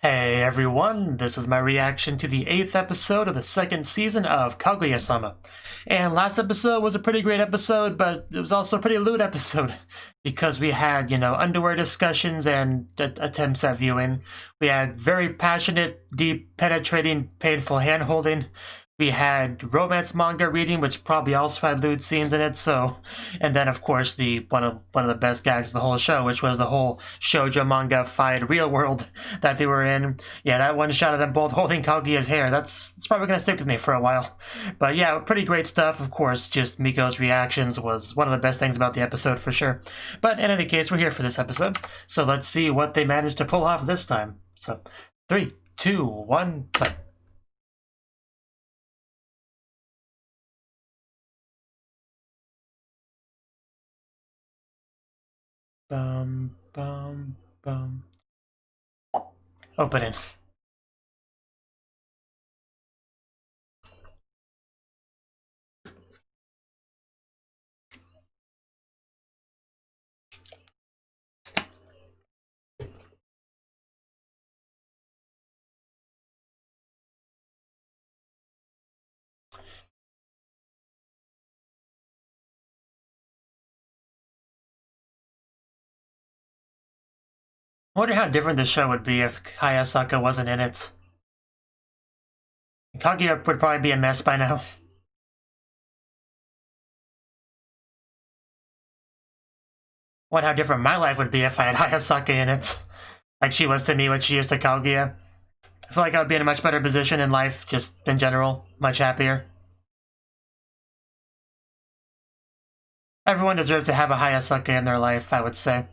Hey everyone, this is my reaction to the 8th episode of the 2nd season of Kaguya-sama. And last episode was a pretty great episode, but it was also a pretty lewd episode because we had, underwear discussions and attempts at viewing. We had very passionate, deep, penetrating, painful hand-holding. We had romance manga reading, which probably also had lewd scenes in it. And then of course one of the best gags of the whole show, which was the whole shoujo manga fight real world that they were in. Yeah, that one shot of them both holding Kaguya's hair. It's probably gonna stick with me for a while. But yeah, pretty great stuff. Of course, just Miko's reactions was one of the best things about the episode for sure. But in any case, we're here for this episode, so let's see what they managed to pull off this time. So, 3, 2, 1, play. Bum, bum, bum. Open it. I wonder how different the show would be if Hayasaka wasn't in it. Kaguya would probably be a mess by now. Wonder how different my life would be if I had Hayasaka in it. Like she was to me what she is to Kaguya. I feel like I would be in a much better position in life, just in general. Much happier. Everyone deserves to have a Hayasaka in their life, I would say.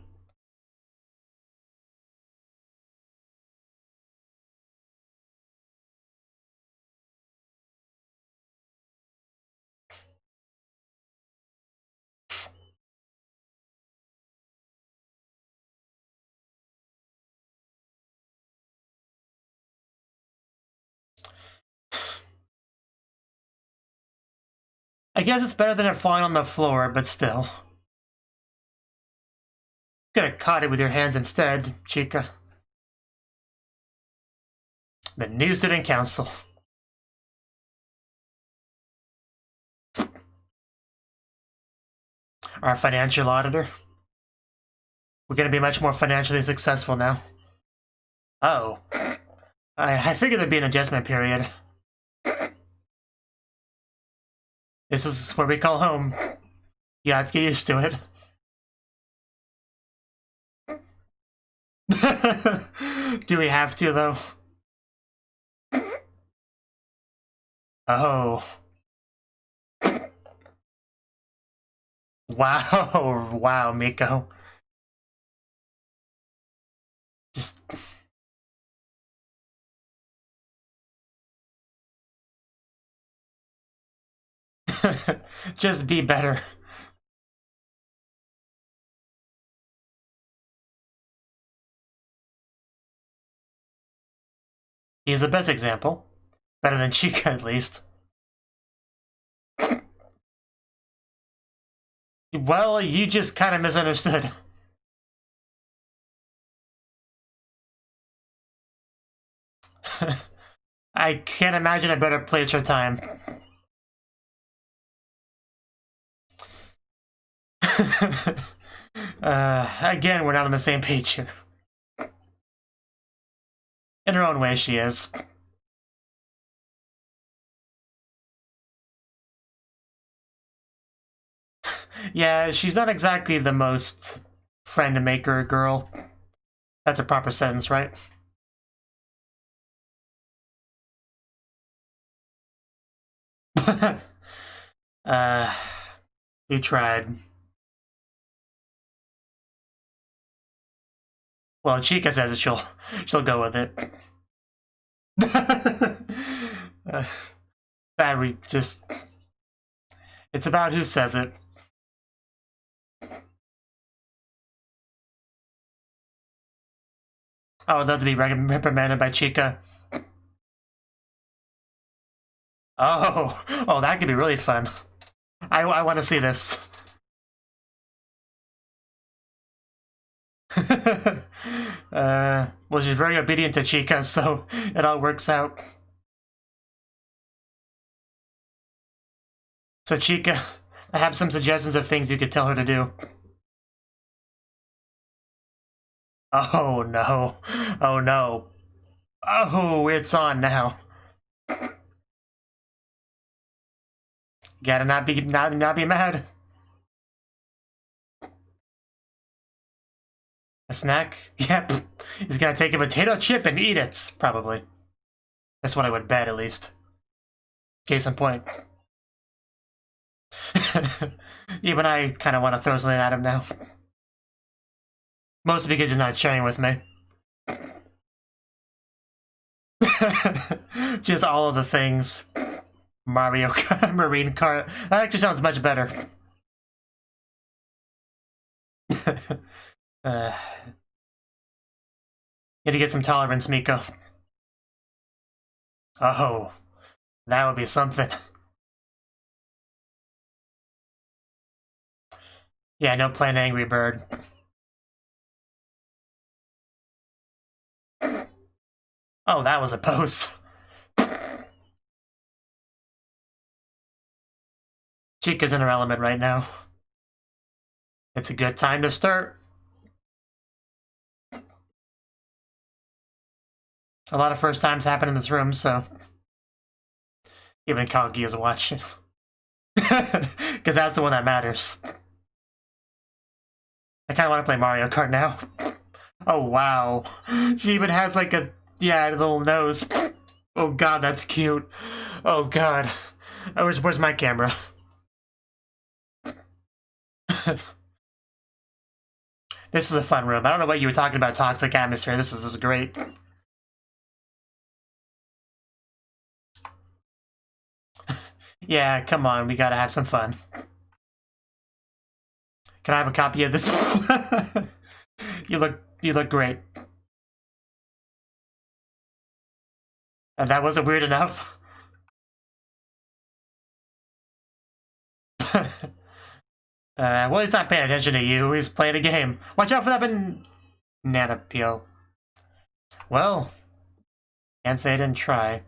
I guess it's better than it falling on the floor, but still. Could have caught it with your hands instead, Chica. The new student council. Our financial auditor. We're gonna be much more financially successful now. Oh. I figured there'd be an adjustment period. This is what we call home. You have to get used to it. Do we have to, though? Oh. Wow. Wow, Miko. Just... Just be better. He's the best example. Better than Chica, at least. Well, you just kind of misunderstood. I can't imagine a better place or time. Again, we're not on the same page here. In her own way, she is. Yeah, she's not exactly the most friend-maker girl. That's a proper sentence, right? You tried. Well, Chica says it, she'll go with it. It's about who says it. I would love to be reprimanded by Chica. Oh, that could be really fun. I want to see this. Well, she's very obedient to Chica, so it all works out. So Chica, I have some suggestions of things you could tell her to do. Oh no. Oh no. Oh, it's on now. Gotta not be mad. A snack? Yep. He's gonna take a potato chip and eat it, probably. That's what I would bet, at least. Case in point. Even I kind of want to throw something at him now. Mostly because he's not sharing with me. Just all of the things. Mario Kart, Marine Kart. That actually sounds much better. Need to get some tolerance, Miko. Oh, that would be something. Yeah, no plain Angry Bird. Oh, that was a pose. Chica's in her element right now. It's a good time to start. A lot of first times happen in this room, so... Even Kaguya is watching. Because that's the one that matters. I kind of want to play Mario Kart now. Oh, wow. She even has like a, yeah, little nose. Oh god, that's cute. Oh god. Oh, where's my camera? This is a fun room. I don't know what you were talking about, toxic atmosphere. This is great. Yeah, come on, we gotta have some fun. Can I have a copy of this? You look great. And that wasn't weird enough. Well, he's not paying attention to you. He's playing a game. Watch out for that banana peel. Well, can't say I didn't try.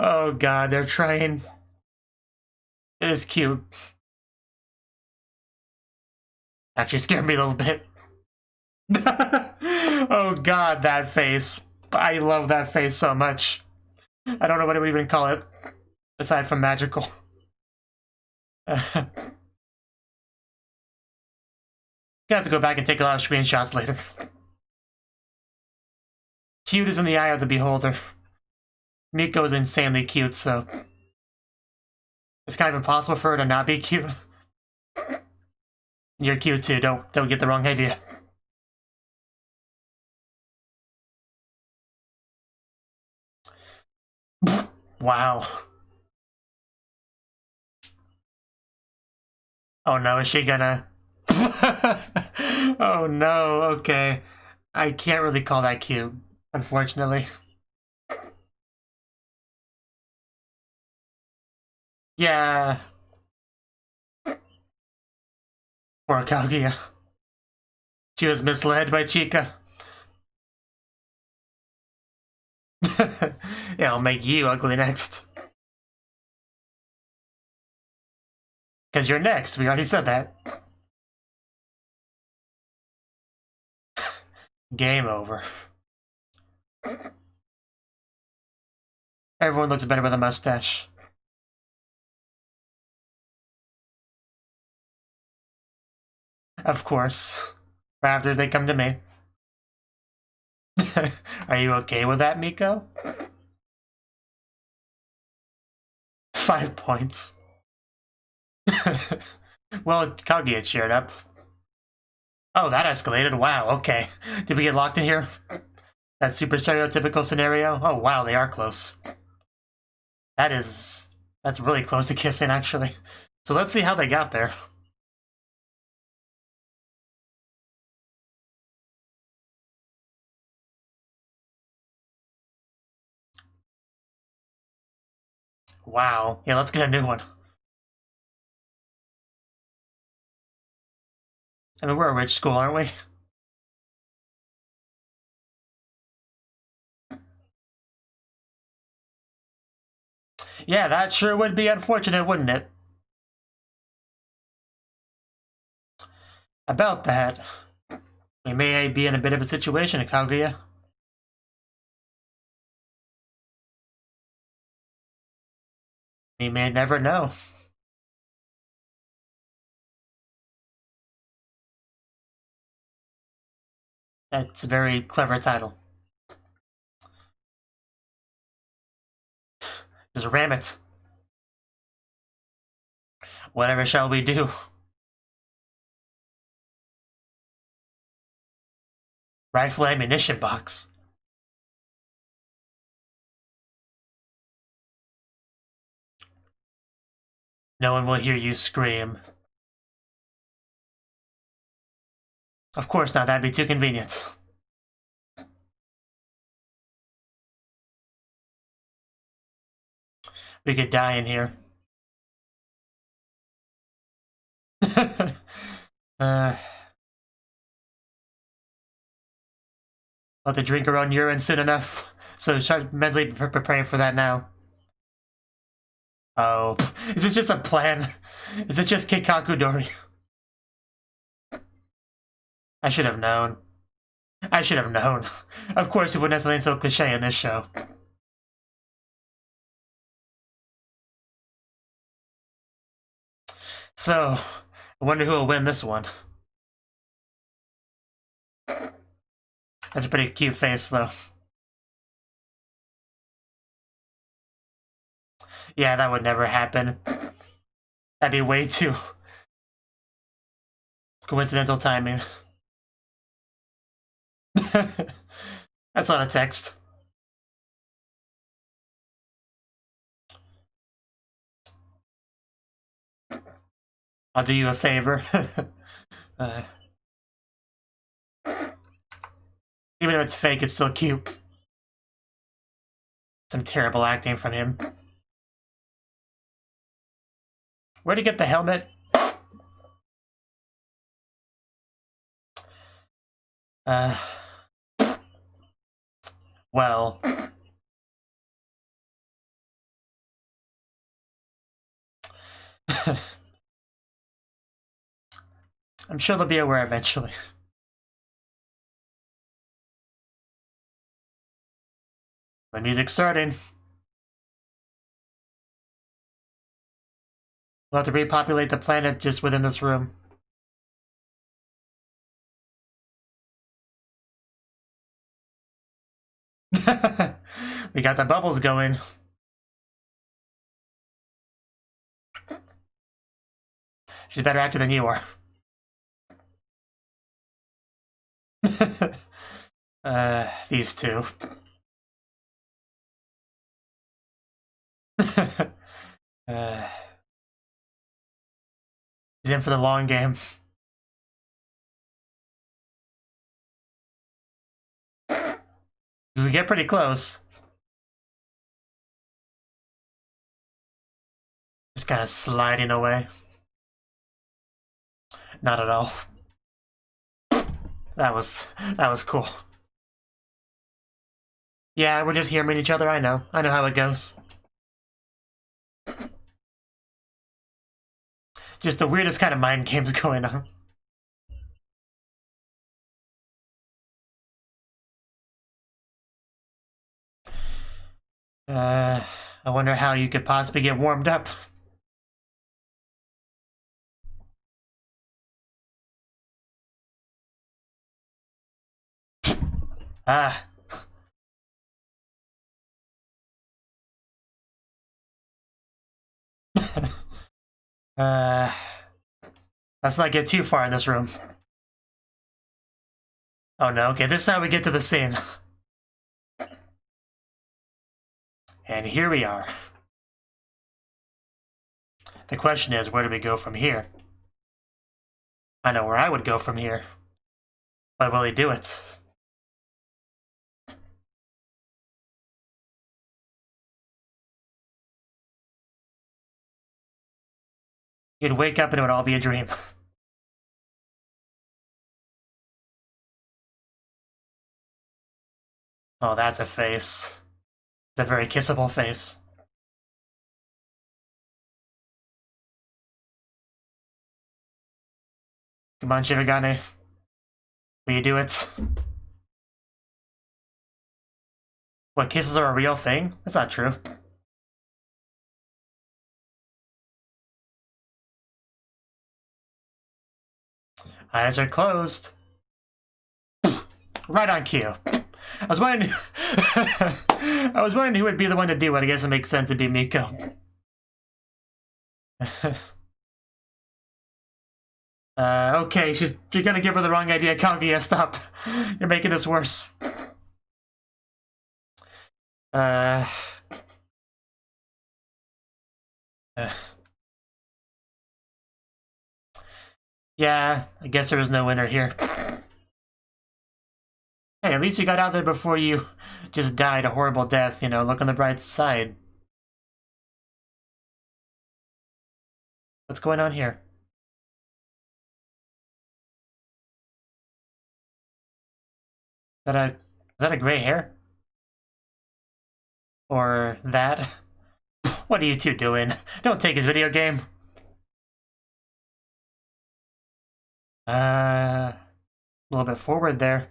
Oh god, they're trying. It is cute. Actually scared me a little bit. Oh god, that face. I love that face so much. I don't know what I would even call it, aside from magical. Gonna have to go back and take a lot of screenshots later. Cute is in the eye of the beholder. Miko is insanely cute, so... It's kind of impossible for her to not be cute. You're cute too, don't get the wrong idea. Wow. Oh no, is she gonna... Oh no, okay. I can't really call that cute, unfortunately. Yeah. Poor Kaguya. She was misled by Chica. Yeah, I'll make you ugly next. Because you're next, we already said that. Game over. Everyone looks better with a mustache. Of course. After they come to me. Are you okay with that, Miko? 5 points. Well, Kaguya cheered up. Oh, that escalated. Wow, okay. Did we get locked in here? That super stereotypical scenario? Oh, wow, they are close. That's really close to kissing, actually. So let's see how they got there. Wow. Yeah, let's get a new one. I mean, we're a rich school, aren't we? Yeah, that sure would be unfortunate, wouldn't it? About that, we may be in a bit of a situation, Kaguya. We may never know. That's a very clever title. Just ram it. Whatever shall we do? Rifle ammunition box. No one will hear you scream. Of course not, that'd be too convenient. We could die in here. Let the drink her own urine soon enough. So start mentally preparing for that now. Oh, is this just a plan? Is this just Kikakudori? I should have known. I should have known. Of course, it wouldn't have something so cliche in this show. So, I wonder who will win this one. That's a pretty cute face, though. Yeah, that would never happen. That'd be way too coincidental timing. That's a lot of text. I'll do you a favor. Even if it's fake, it's still cute. Some terrible acting from him. Where'd he get the helmet? Well. I'm sure they'll be aware eventually. The music's starting. We'll have to repopulate the planet just within this room. We got the bubbles going. She's a better actor than you are. These two. He's in for the long game. We get pretty close. Just kind of sliding away. Not at all. That was cool. Yeah, we're just hearing each other, I know how it goes. Just the weirdest kind of mind games going on. I wonder how you could possibly get warmed up. Ah. Let's not get too far in this room. Oh no, okay, this is how we get to the scene. And here we are. The question is, where do we go from here? I know where I would go from here. But will he do it? You'd wake up and it would all be a dream. Oh, that's a face. It's a very kissable face. Come on, Shirogane. Will you do it? What, kisses are a real thing? That's not true. Eyes are closed. Right on cue. I was wondering I was wondering who would be the one to do it. I guess it makes sense to be Miko. Okay, you're gonna give her the wrong idea. Kaguya, stop. You're making this worse. Yeah, I guess there was no winner here. Hey, at least you got out there before you just died a horrible death, you know, look on the bright side. What's going on here? Is that a gray hair? Or that? What are you two doing? Don't take his video game. A little bit forward there.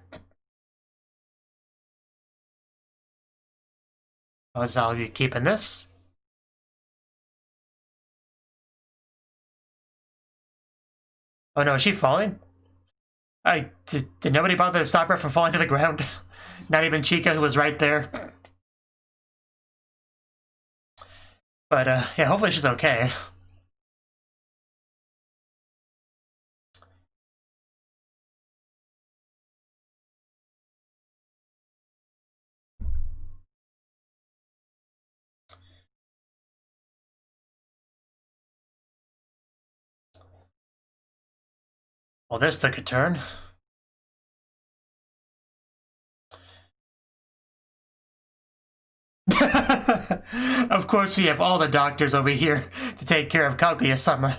Oh, is all you keeping this? Oh no, is she falling? Did nobody bother to stop her from falling to the ground? Not even Chica, who was right there. But, yeah, hopefully she's okay. Well, this took a turn. Of course, we have all the doctors over here to take care of Kaguya-sama.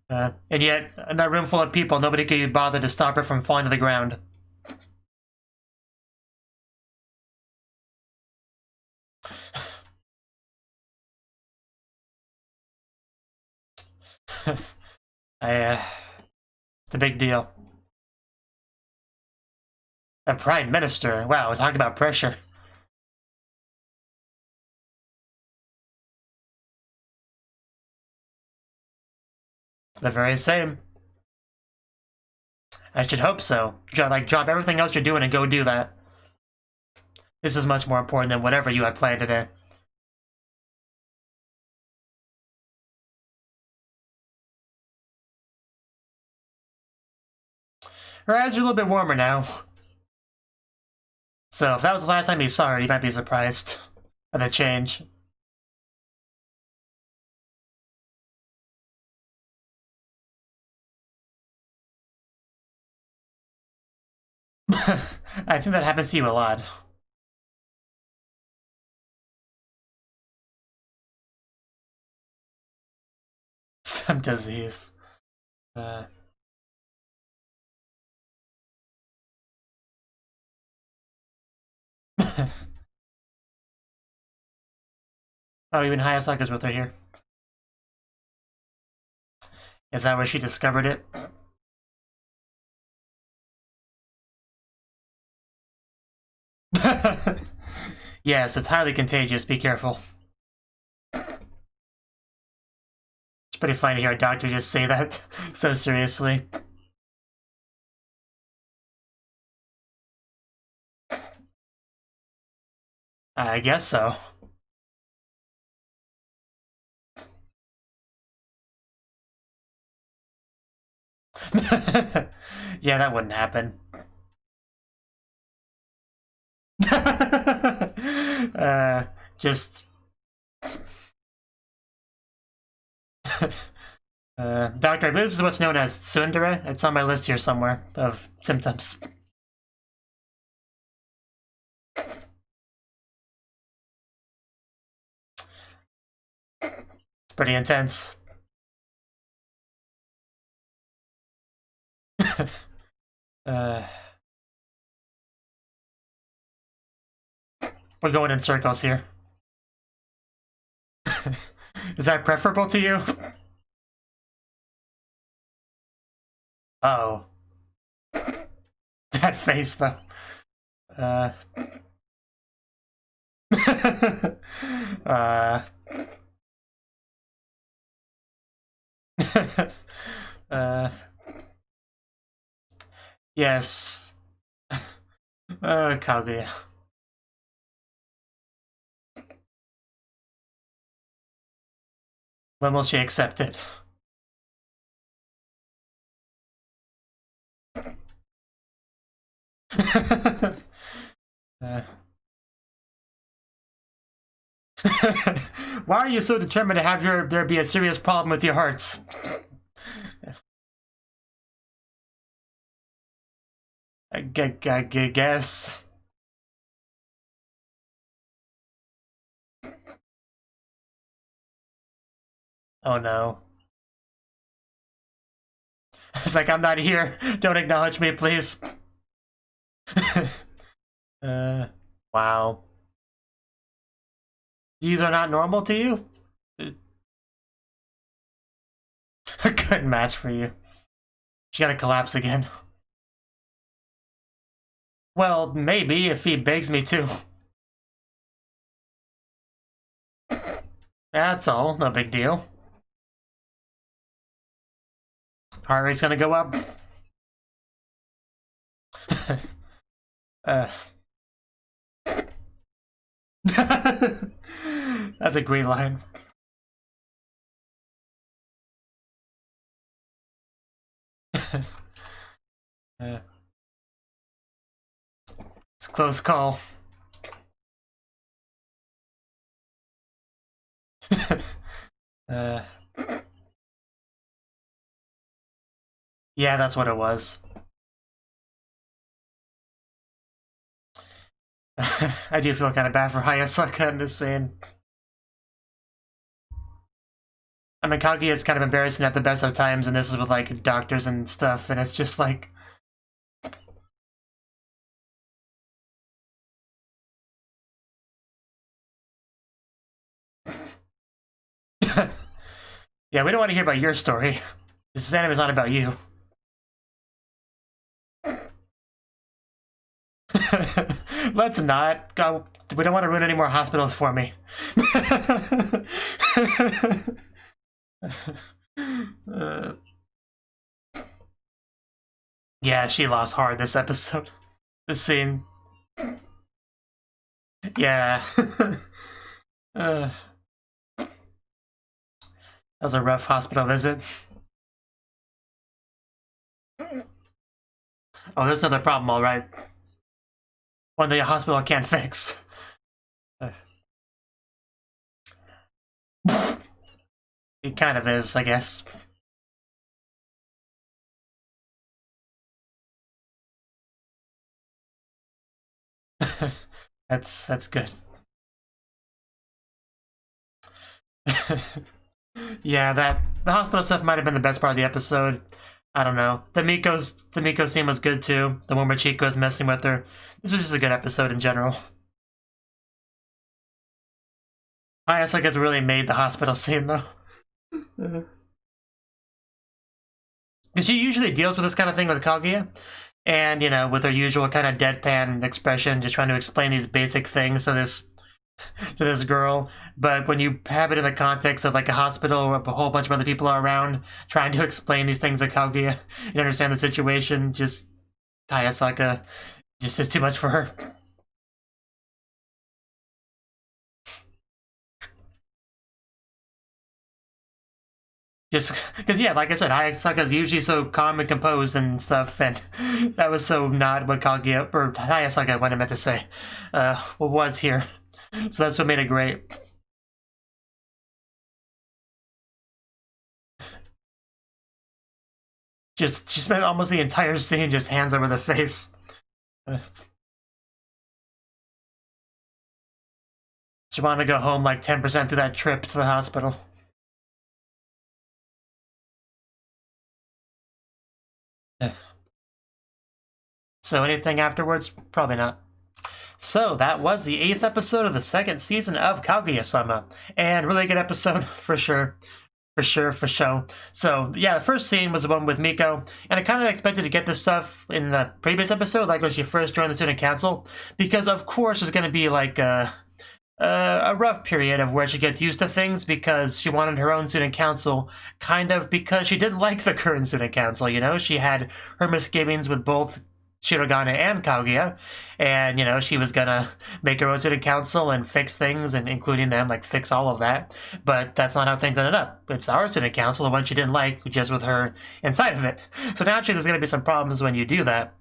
And yet, in that room full of people, nobody could bother to stop her from falling to the ground. It's a big deal. A prime minister? Wow, talk about pressure. The very same. I should hope so. Drop everything else you're doing and go do that. This is much more important than whatever you had planned today. Her eyes are a little bit warmer now. So if that was the last time you saw her, you might be surprised at the change. I think that happens to you a lot. Some disease. Oh, even Hayasaka's with her here. Is that where she discovered it? Yes, it's highly contagious. Be careful. It's pretty funny to hear a doctor just say that so seriously. I guess so. Yeah, that wouldn't happen. Just... Doctor, this is what's known as tsundere. It's on my list here somewhere of symptoms. It's pretty intense. We're going in circles here. Is that preferable to you? Uh-oh. That face, though. Yes. Kaguya. When will she accept it? Why are you so determined to have there be a serious problem with your hearts? I guess. Oh no. It's like, I'm not here. Don't acknowledge me, please. Wow. These are not normal to you? A good match for you. She gotta collapse again. Well, maybe, if he begs me to. That's all, no big deal. Heart rate's gonna go up. That's a great line. It's a close call. Yeah, that's what it was. I do feel kind of bad for Hayasaka in this scene. I mean, Kaguya is kind of embarrassing at the best of times, and this is with, like, doctors and stuff, and it's just like... Yeah, we don't want to hear about your story. This anime is not about you. Let's not. God, we don't want to ruin any more hospitals for me. Yeah, she lost hard this episode. This scene. Yeah. That was a rough hospital visit. Oh, there's another problem, alright. One the hospital can't fix. It kind of is, I guess. That's good. Yeah, the hospital stuff might have been the best part of the episode. I don't know. The Miko scene was good too. The one where Chico's messing with her. This was just a good episode in general. Hayasaka has really made the hospital scene though. Because she usually deals with this kind of thing with Kaguya. And, you know, with her usual kind of deadpan expression, just trying to explain these basic things to this girl. But when you have it in the context of like a hospital where a whole bunch of other people are around trying to explain these things to Kaguya and understand the situation, just Hayasaka just is too much for her. Just because, yeah, like I said, Hayasaka's usually so calm and composed and stuff, and that was so not what Kaguya, or Hayasaka, what I meant to say, was here. So that's what made it great. She spent almost the entire scene just hands over the face. She wanted to go home like 10% through that trip to the hospital. So anything afterwards? Probably not. So that was the 8th episode of the 2nd season of Kaguya-sama, and really good episode for sure. For sure. So yeah, the first scene was the one with Miko, and I kind of expected to get this stuff in the previous episode, like when she first joined the student council, because of course there's going to be like a rough period of where she gets used to things because she wanted her own student council, kind of because she didn't like the current student council, you know? She had her misgivings with both Shirogane and Kaguya, and, you know, she was gonna make her own student council and fix things, and including them, like, fix all of that, but that's not how things ended up. It's our student council, the one she didn't like, just with her inside of it. So naturally there's gonna be some problems when you do that.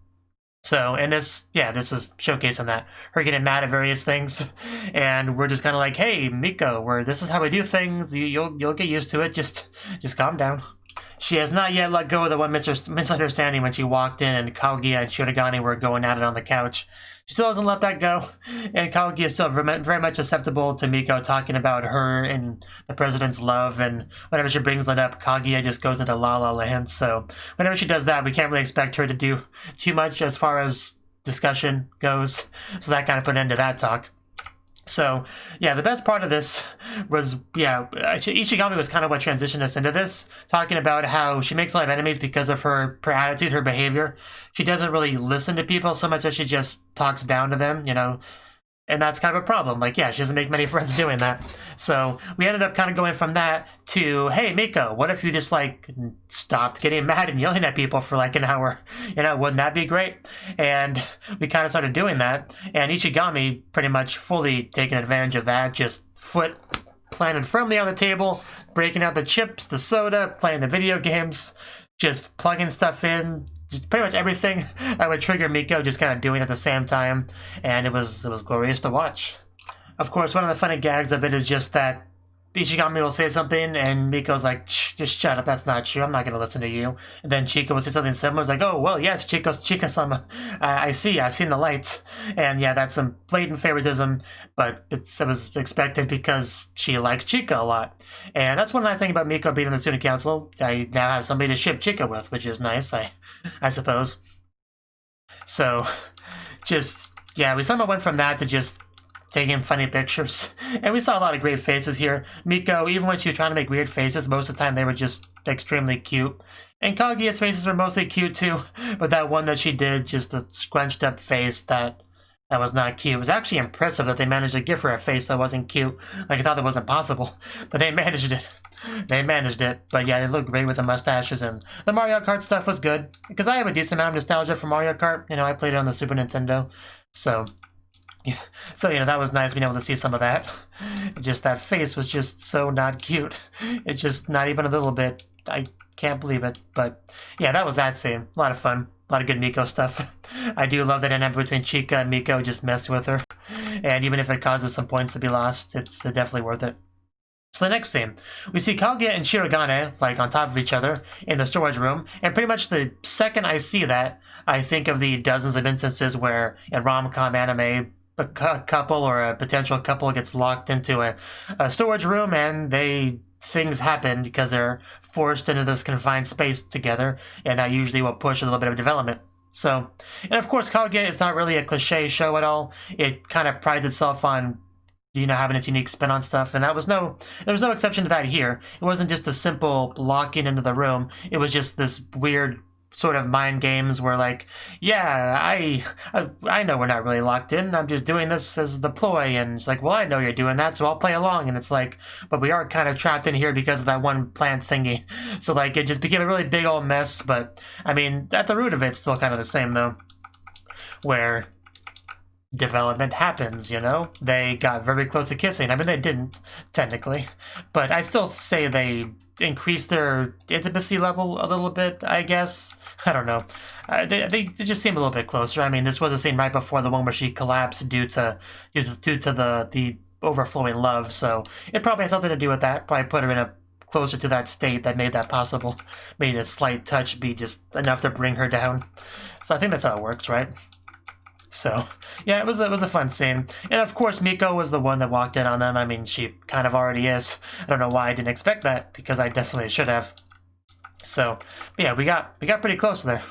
So, and this is showcasing that. Her getting mad at various things, and we're just kind of like, hey, Miko, this is how we do things, you'll get used to it, just calm down. She has not yet let go of the one misunderstanding when she walked in and Kaguya and Shirogane were going at it on the couch. She still hasn't let that go, and Kaguya is still very much acceptable to Miko talking about her and the president's love, and whenever she brings that up, Kaguya just goes into La La Land, so whenever she does that, we can't really expect her to do too much as far as discussion goes, so that kind of put an end to that talk. So, yeah, the best part of this was, Ishigami was kind of what transitioned us into this, talking about how she makes a lot of enemies because of her attitude, her behavior. She doesn't really listen to people so much as she just talks down to them, you know, and that's kind of a problem. Like, yeah, she doesn't make many friends doing that. So we ended up kind of going from that to, hey, Miko, what if you just, like, stopped getting mad and yelling at people for, like, an hour? You know, wouldn't that be great? And we kind of started doing that. And Ishigami pretty much fully taking advantage of that, just foot planted firmly on the table, breaking out the chips, the soda, playing the video games, just plugging stuff in, just pretty much everything that would trigger Miko, just kind of doing it at the same time, and it was glorious to watch. Of course, one of the funny gags of it is just that Ishigami will say something, and Miko's like, just shut up, that's not true, I'm not going to listen to you. And then Chico will say something similar, it's like, oh, well, yes, Chica-sama, I see, I've seen the lights. And yeah, that's some blatant favoritism, but it was expected because she likes Chica a lot. And that's one nice thing about Miko being in the student council. I now have somebody to ship Chica with, which is nice, I suppose. So, we somehow went from that to just taking funny pictures, and we saw a lot of great faces here. Miko, even when she was trying to make weird faces, most of the time they were just extremely cute. And Kaguya's faces were mostly cute too, but that one that she did, just the scrunched up face, that was not cute. It was actually impressive that they managed to give her a face that wasn't cute. Like, I thought that wasn't possible, but they managed it. But yeah, they looked great with the mustaches, and the Mario Kart stuff was good, because I have a decent amount of nostalgia for Mario Kart. You know, I played it on the Super Nintendo, so you know, that was nice being able to see some of that. Just that face was just so not cute. It's just not even a little bit. I can't believe it. But yeah, that was that scene. A lot of fun. A lot of good Miko stuff. I do love that dynamic between Chica and Miko, just messing with her. And even if it causes some points to be lost, it's definitely worth it. So the next scene, we see Kaguya and Shirogane, like, on top of each other in the storage room, and pretty much the second I see that, I think of the dozens of instances where in rom-com anime, a couple or a potential couple gets locked into a storage room, and things happen because they're forced into this confined space together, and that usually will push a little bit of development. So, and of course, Kaguya is not really a cliche show at all. It kind of prides itself on, you know, having its unique spin on stuff, and there was no exception to that here. It wasn't just a simple locking into the room. It was just this weird sort of mind games where, like, yeah, I know we're not really locked in, I'm just doing this as the ploy, and it's like, well, I know you're doing that, so I'll play along, and it's like, but we are kind of trapped in here because of that one plant thingy. So, like, it just became a really big old mess, but, I mean, at the root of it, it's still kind of the same, though, where development happens, you know? They got very close to kissing. I mean, they didn't, technically, but I still say they increased their intimacy level a little bit, I guess. I don't know. They just seem a little bit closer. I mean, this was a scene right before the one where she collapsed due to the overflowing love, so it probably had something to do with that. Probably put her in a closer to that state that made that possible. Made a slight touch be just enough to bring her down. So I think that's how it works, right? So, yeah, it was a fun scene. And of course, Miko was the one that walked in on them. I mean, she kind of already is. I don't know why I didn't expect that, because I definitely should have. So, yeah, we got pretty close there.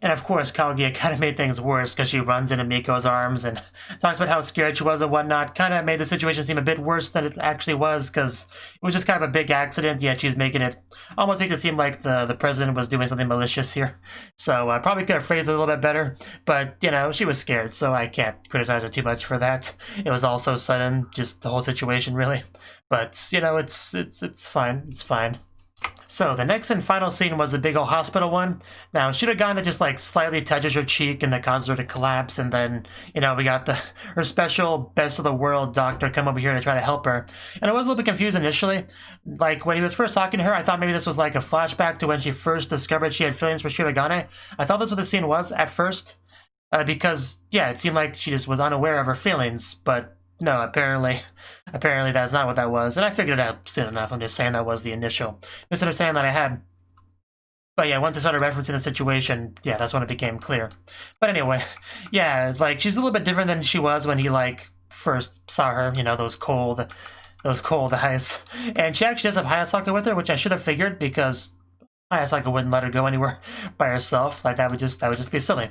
And of course, Kaguya kind of made things worse because she runs into Miko's arms and talks about how scared she was and whatnot. Kind of made the situation seem a bit worse than it actually was because it was just kind of a big accident, yet she's making it, almost makes it seem like the president was doing something malicious here. So I probably could have phrased it a little bit better, but, you know, she was scared, so I can't criticize her too much for that. It was all so sudden, just the whole situation, really. But, you know, it's fine. It's fine. So the next and final scene was the big old hospital one. Now Shirogane just like slightly touches her cheek and that causes her to collapse, and then, you know, we got her special best of the world doctor come over here to try to help her. And I was a little bit confused initially. Like when he was first talking to her, I thought maybe this was like a flashback to when she first discovered she had feelings for Shirogane. I thought that's what the scene was at first, because yeah, it seemed like she just was unaware of her feelings, but no, apparently that's not what that was, and I figured it out soon enough. I'm just saying that was the initial misunderstanding that I had. But yeah, once I started referencing the situation, yeah, that's when it became clear. But anyway, yeah, like, she's a little bit different than she was when he, like, first saw her, you know, those cold eyes. And she actually does have Hayasaka with her, which I should have figured, because Hayasaka wouldn't let her go anywhere by herself. Like, that would just be silly.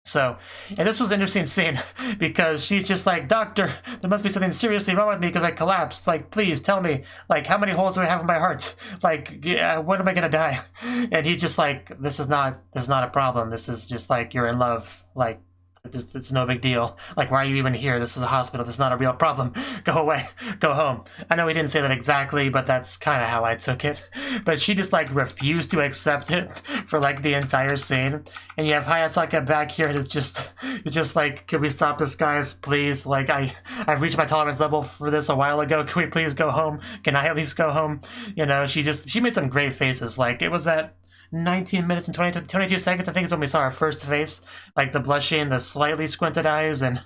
So, and this was an interesting scene because she's just like, "Doctor, there must be something seriously wrong with me because I collapsed. Like, please tell me, like, how many holes do I have in my heart? Like, when am I gonna die?" And he's just like, this is not a problem. This is just like, you're in love. Like, it's no big deal. Like, why are you even here? This is a hospital. This is not a real problem. Go away. Go home. I know he didn't say that exactly, but that's kind of how I took it. But she just, like, refused to accept it for, like, the entire scene. And you have Hayasaka back here that's just like, "Can we stop this, guys? Please. Like, I've reached my tolerance level for this a while ago. Can we please go home? Can I at least go home?" You know, she made some great faces. Like, it was at 19 minutes and 22 seconds, I think, is when we saw her first face. Like, the blushing, the slightly squinted eyes, and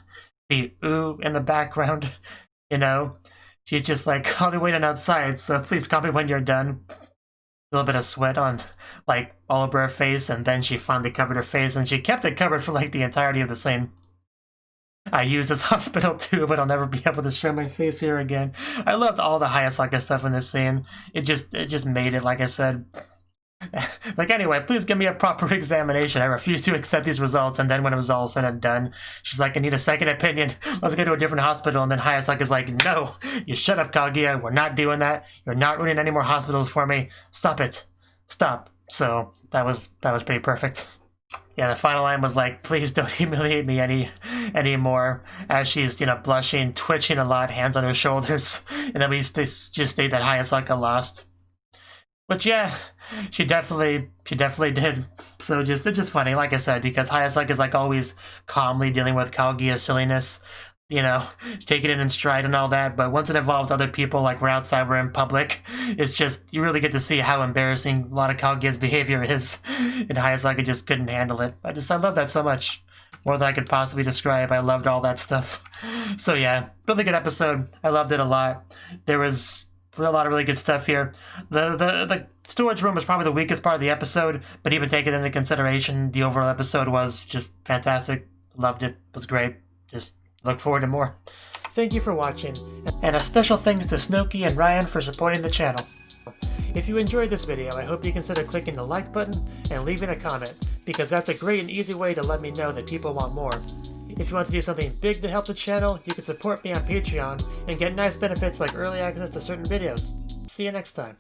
the ooh in the background. You know? She's just like, "I'll be waiting outside, so please call me when you're done." A little bit of sweat on, like, all over her face, and then she finally covered her face, and she kept it covered for, like, the entirety of the scene. I use this hospital too, but I'll never be able to show my face here again. I loved all the Hayasaka stuff in this scene. It just made it, like I said. Like, anyway, please give me a proper examination. I refuse to accept these results. And then when it was all said and done, she's like, "I need a second opinion. Let's go to a different hospital." And then Hayasaka's like, "No, you shut up, Kaguya. We're not doing that. You're not ruining any more hospitals for me. Stop it. Stop." So that was pretty perfect. Yeah, the final line was like, "Please don't humiliate me anymore," as she's, you know, blushing, twitching a lot, hands on her shoulders. And then we just state that Hayasaka lost. But yeah, she definitely did. So it's just funny, like I said, because Hayasaka is like always calmly dealing with Kaguya's silliness, you know, taking it in stride and all that. But once it involves other people, like we're outside, we're in public, it's just, you really get to see how embarrassing a lot of Kaguya's behavior is. And Hayasaka just couldn't handle it. I love that so much. More than I could possibly describe. I loved all that stuff. So yeah, really good episode. I loved it a lot. There was a lot of really good stuff here. The storage room was probably the weakest part of the episode, but even taking into consideration, the overall episode was just fantastic. Loved it. Was great. Just look forward to more. Thank you for watching, and a special thanks to Cnouki and Ryan for supporting the channel. If you enjoyed this video, I hope you consider clicking the like button and leaving a comment, because that's a great and easy way to let me know that people want more. If you want to do something big to help the channel, you can support me on Patreon and get nice benefits like early access to certain videos. See you next time.